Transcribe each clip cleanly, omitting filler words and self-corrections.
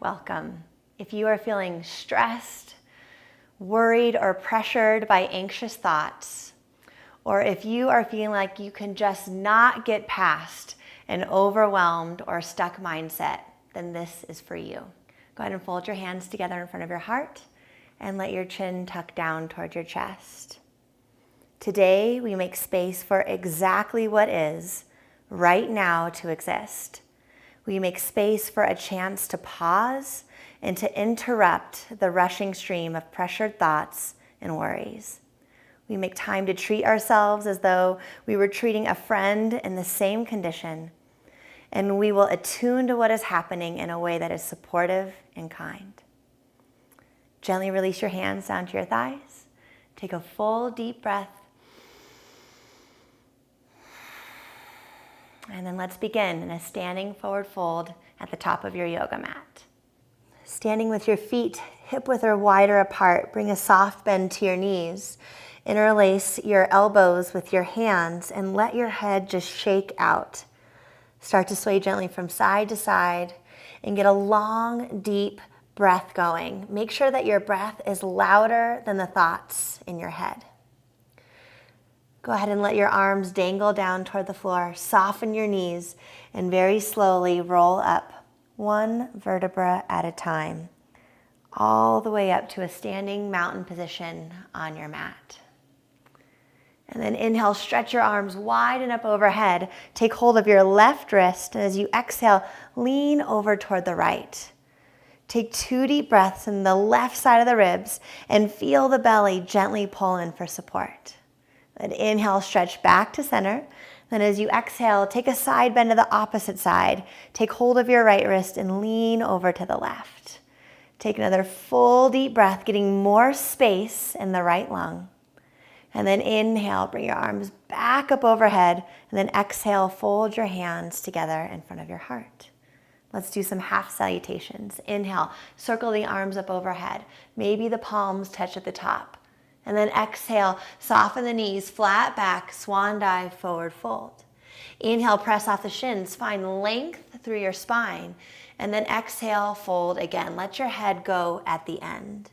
welcome. If you are feeling stressed, worried, or pressured by anxious thoughts, or if you are feeling like you can just not get past an overwhelmed or stuck mindset, then this is for you. Go ahead and fold your hands together in front of your heart and let your chin tuck down toward your chest. Today, we make space for exactly what is right now to exist. We make space for a chance to pause and to interrupt the rushing stream of pressured thoughts and worries. We make time to treat ourselves as though we were treating a friend in the same condition, and we will attune to what is happening in a way that is supportive and kind. Gently release your hands down to your thighs. Take a full deep breath. And then let's begin in a standing forward fold at the top of your yoga mat. Standing with your feet hip width or wider apart, bring a soft bend to your knees. Interlace your elbows with your hands and let your head just shake out. Start to sway gently from side to side and get a long, deep breath going. Make sure that your breath is louder than the thoughts in your head. Go ahead and let your arms dangle down toward the floor. Soften your knees and very slowly roll up one vertebra at a time, all the way up to a standing mountain position on your mat. And then inhale, stretch your arms wide and up overhead. Take hold of your left wrist, and as you exhale, lean over toward the right. Take 2 deep breaths in the left side of the ribs and feel the belly gently pull in for support. Then inhale, stretch back to center. Then as you exhale, take a side bend to the opposite side. Take hold of your right wrist and lean over to the left. Take another full deep breath, getting more space in the right lung. And then inhale, bring your arms back up overhead. And then exhale, fold your hands together in front of your heart. Let's do some half salutations. Inhale, circle the arms up overhead. Maybe the palms touch at the top. And then exhale, soften the knees, flat back, swan dive, forward fold. Inhale, press off the shins, find length through your spine. And then exhale, fold again. Let your head go at the end.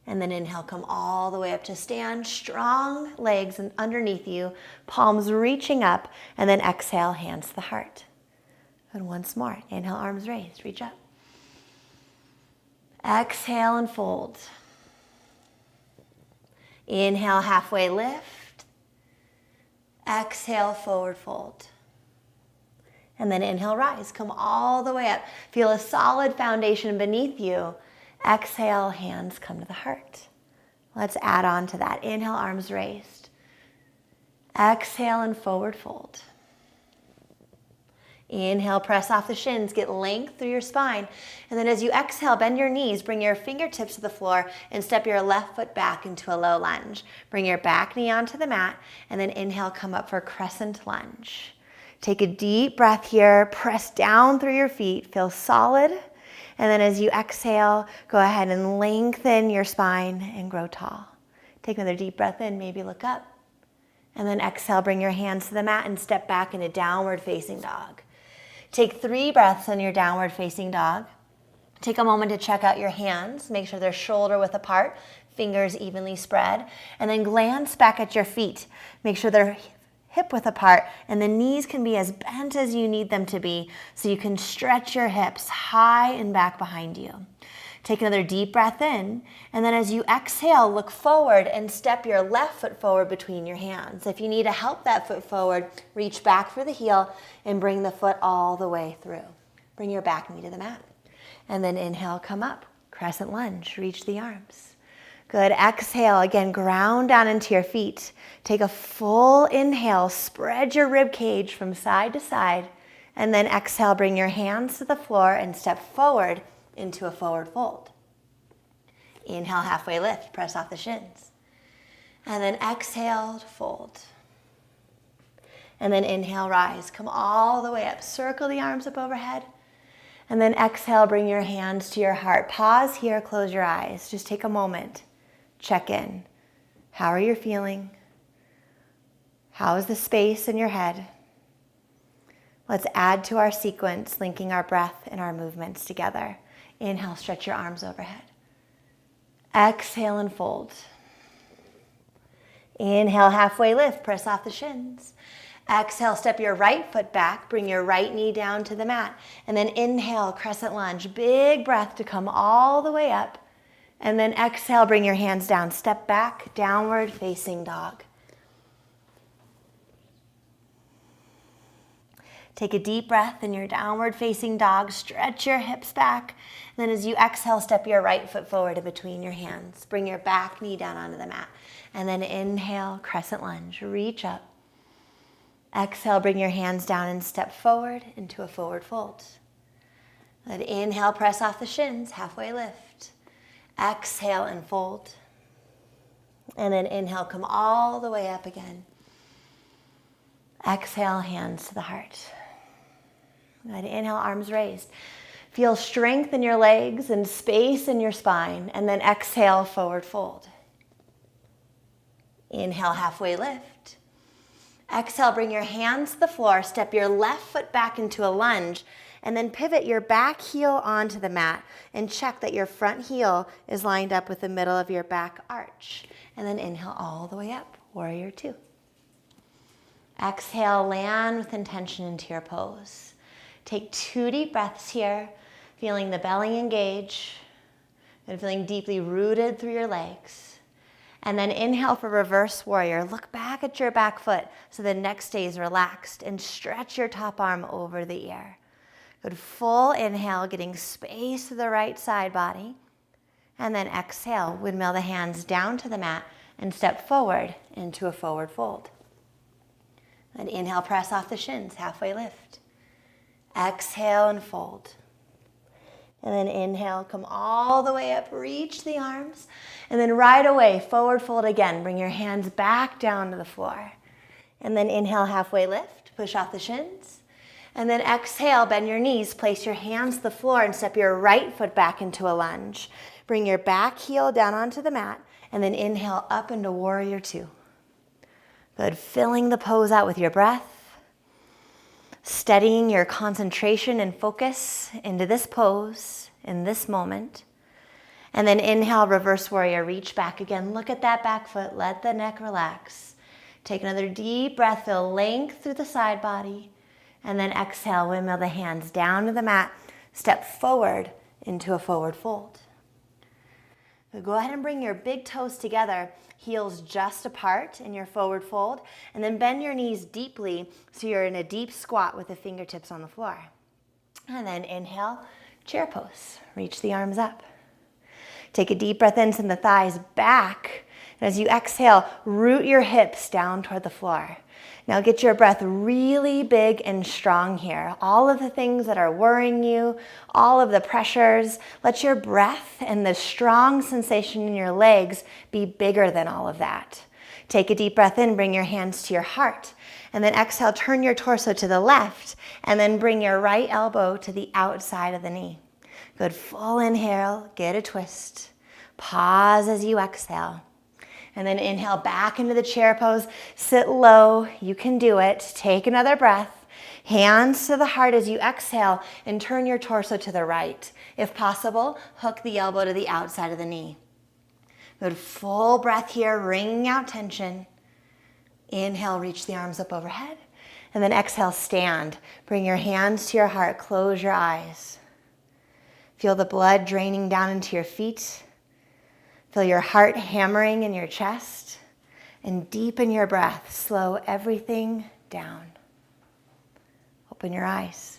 And then inhale, come all the way up to stand, strong legs and underneath you, palms reaching up, and then exhale, hands to the heart. And once more, inhale, arms raised, reach up. Exhale and fold. Inhale, halfway lift. Exhale, forward fold. And then inhale, rise. Come all the way up. Feel a solid foundation beneath you. Exhale, hands come to the heart. Let's add on to that. Inhale, arms raised. Exhale and forward fold. Inhale, press off the shins, get length through your spine. And then as you exhale, bend your knees, bring your fingertips to the floor and step your left foot back into a low lunge. Bring your back knee onto the mat and then inhale, come up for Crescent Lunge. Take a deep breath here, press down through your feet, feel solid. And then as you exhale, go ahead and lengthen your spine and grow tall. Take another deep breath in, maybe look up. And then exhale, bring your hands to the mat and step back into downward facing dog. Take 3 breaths in your downward facing dog. Take a moment to check out your hands. Make sure they're shoulder width apart, fingers evenly spread. And then glance back at your feet. Make sure they're hip width apart and the knees can be as bent as you need them to be so you can stretch your hips high and back behind you. Take another deep breath in, and then as you exhale, look forward and step your left foot forward between your hands. If you need to help that foot forward, reach back for the heel and bring the foot all the way through. Bring your back knee to the mat. And then inhale, come up, Crescent Lunge, reach the arms. Good, exhale, again, ground down into your feet. Take a full inhale, spread your rib cage from side to side, and then exhale, bring your hands to the floor and step forward into a forward fold. Inhale, halfway lift, press off the shins. And then exhale, fold. And then inhale, rise. Come all the way up. Circle the arms up overhead. And then exhale, bring your hands to your heart. Pause here, close your eyes. Just take a moment. Check in. How are you feeling? How is the space in your head? Let's add to our sequence, linking our breath and our movements together. Inhale, stretch your arms overhead. Exhale and fold. Inhale, halfway lift, press off the shins. Exhale, step your right foot back, bring your right knee down to the mat. And then inhale, crescent lunge, big breath to come all the way up. And then exhale, bring your hands down, step back, downward facing dog. Take a deep breath in your downward facing dog, stretch your hips back. And then as you exhale, step your right foot forward in between your hands. Bring your back knee down onto the mat. And then inhale, crescent lunge, reach up. Exhale, bring your hands down and step forward into a forward fold. Then inhale, press off the shins, halfway lift. Exhale and fold. And then inhale, come all the way up again. Exhale, hands to the heart. Good. Inhale, arms raised. Feel strength in your legs and space in your spine. And then exhale, forward fold. Inhale, halfway lift. Exhale, bring your hands to the floor. Step your left foot back into a lunge. And then pivot your back heel onto the mat. And check that your front heel is lined up with the middle of your back arch. And then inhale all the way up, warrior two. Exhale, land with intention into your pose. Take 2 deep breaths here, feeling the belly engage and feeling deeply rooted through your legs. And then inhale for reverse warrior. Look back at your back foot so the neck stays relaxed and stretch your top arm over the ear. Good, full inhale, getting space to the right side body. And then exhale, windmill the hands down to the mat and step forward into a forward fold. And inhale, press off the shins, halfway lift. Exhale and fold. And then inhale, come all the way up, reach the arms. And then right away, forward fold again. Bring your hands back down to the floor. And then inhale, halfway lift, push off the shins. And then exhale, bend your knees, place your hands to the floor and step your right foot back into a lunge. Bring your back heel down onto the mat. And then inhale up into warrior two. Good, filling the pose out with your breath. Steadying your concentration and focus into this pose, in this moment. And then inhale, reverse warrior, reach back again. Look at that back foot, let the neck relax. Take another deep breath, feel length through the side body. And then exhale, windmill the hands down to the mat. Step forward into a forward fold. So go ahead and bring your big toes together, heels just apart in your forward fold, and then bend your knees deeply so you're in a deep squat with the fingertips on the floor. And then inhale, chair pose. Reach the arms up. Take a deep breath in, send the thighs back. And as you exhale, root your hips down toward the floor. Now get your breath really big and strong here. All of the things that are worrying you, all of the pressures, let your breath and the strong sensation in your legs be bigger than all of that. Take a deep breath in, bring your hands to your heart. And then exhale, turn your torso to the left. And then bring your right elbow to the outside of the knee. Good, full inhale, get a twist. Pause as you exhale. And then inhale back into the chair pose. Sit low. You can do it. Take another breath. Hands to the heart as you exhale and turn your torso to the right. If possible, hook the elbow to the outside of the knee. Good. Full breath here, wringing out tension. Inhale, reach the arms up overhead. And then exhale, stand. Bring your hands to your heart. Close your eyes. Feel the blood draining down into your feet. Feel your heart hammering in your chest, and deepen your breath. Slow everything down. Open your eyes.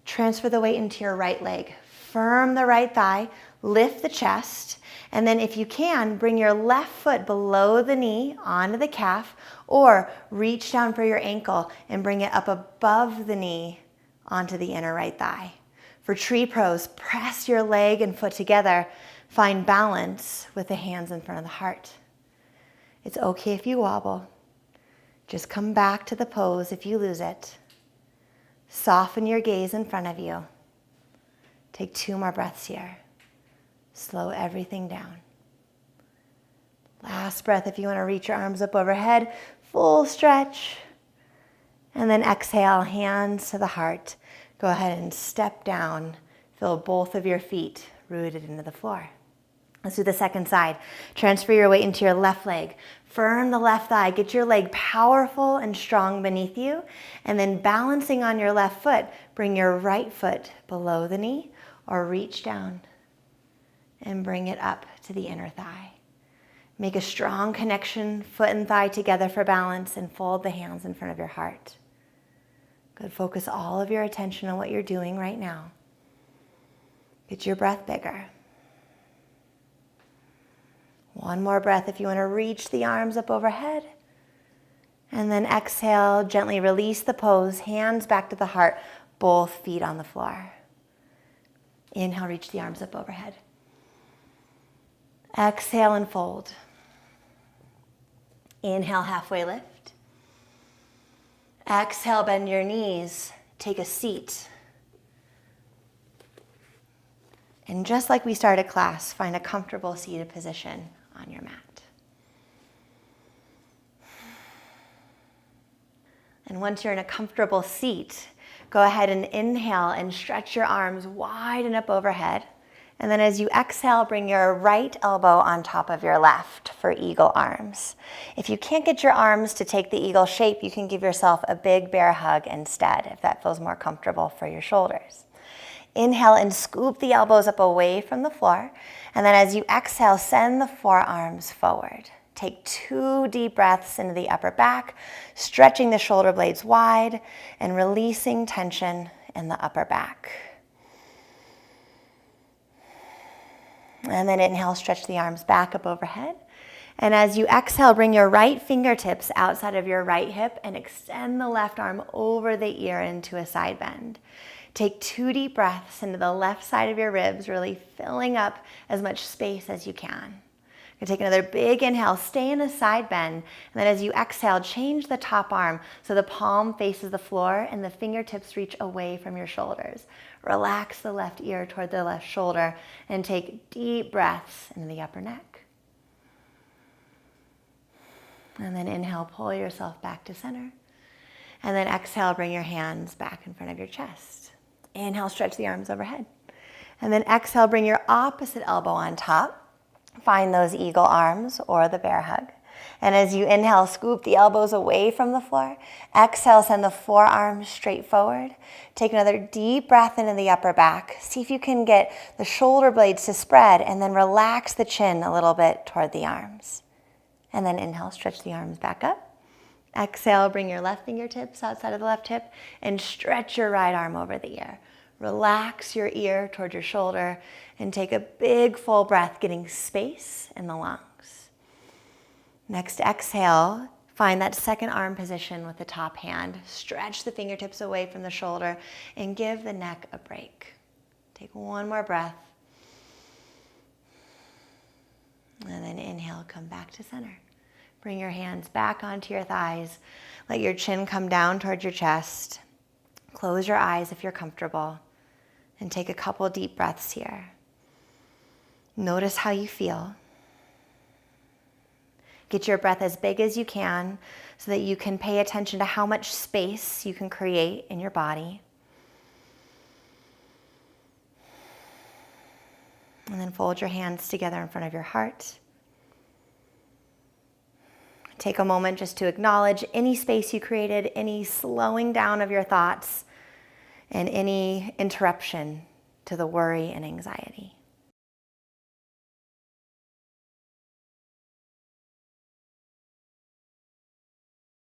Transfer the weight into your right leg. Firm the right thigh, lift the chest, and then if you can, bring your left foot below the knee onto the calf, or reach down for your ankle and bring it up above the knee onto the inner right thigh. For tree pose, press your leg and foot together. Find balance with the hands in front of the heart. It's okay if you wobble. Just come back to the pose if you lose it. Soften your gaze in front of you. Take 2 more breaths here. Slow everything down. Last breath if you want to reach your arms up overhead. Full stretch. And then exhale, hands to the heart. Go ahead and step down. Feel both of your feet rooted into the floor. Let's do the second side. Transfer your weight into your left leg. Firm the left thigh. Get your leg powerful and strong beneath you. And then balancing on your left foot, bring your right foot below the knee or reach down and bring it up to the inner thigh. Make a strong connection, foot and thigh together for balance, and fold the hands in front of your heart. Good. Focus all of your attention on what you're doing right now. Get your breath bigger. One more breath if you want to reach the arms up overhead. And then exhale, gently release the pose, hands back to the heart, both feet on the floor. Inhale, reach the arms up overhead. Exhale and fold. Inhale, halfway lift. Exhale, bend your knees, take a seat. And just like we started class, find a comfortable seated position on your mat. And once you're in a comfortable seat, go ahead and inhale and stretch your arms wide and up overhead. And then as you exhale, bring your right elbow on top of your left for eagle arms. If you can't get your arms to take the eagle shape, you can give yourself a big bear hug instead, if that feels more comfortable for your shoulders. Inhale and scoop the elbows up away from the floor. And then as you exhale, send the forearms forward. Take 2 deep breaths into the upper back, stretching the shoulder blades wide and releasing tension in the upper back. And then inhale, stretch the arms back up overhead. And as you exhale, bring your right fingertips outside of your right hip and extend the left arm over the ear into a side bend. Take 2 deep breaths into the left side of your ribs, really filling up as much space as you can. You take another big inhale, stay in a side bend, and then as you exhale, change the top arm so the palm faces the floor and the fingertips reach away from your shoulders. Relax the left ear toward the left shoulder and take deep breaths into the upper neck. And then inhale, pull yourself back to center. And then exhale, bring your hands back in front of your chest. Inhale, stretch the arms overhead. And then exhale, bring your opposite elbow on top. Find those eagle arms or the bear hug. And as you inhale, scoop the elbows away from the floor. Exhale, send the forearms straight forward. Take another deep breath into the upper back. See if you can get the shoulder blades to spread, and then relax the chin a little bit toward the arms. And then inhale, stretch the arms back up. Exhale, bring your left fingertips outside of the left hip and stretch your right arm over the ear. Relax your ear toward your shoulder and take a big full breath, getting space in the lungs. Next, exhale, find that second arm position with the top hand. Stretch the fingertips away from the shoulder and give the neck a break. Take one more breath. And then inhale, come back to center. Bring your hands back onto your thighs. Let your chin come down towards your chest. Close your eyes if you're comfortable. And take a couple deep breaths here. Notice how you feel. Get your breath as big as you can so that you can pay attention to how much space you can create in your body. And then fold your hands together in front of your heart. Take a moment just to acknowledge any space you created, any slowing down of your thoughts, and any interruption to the worry and anxiety.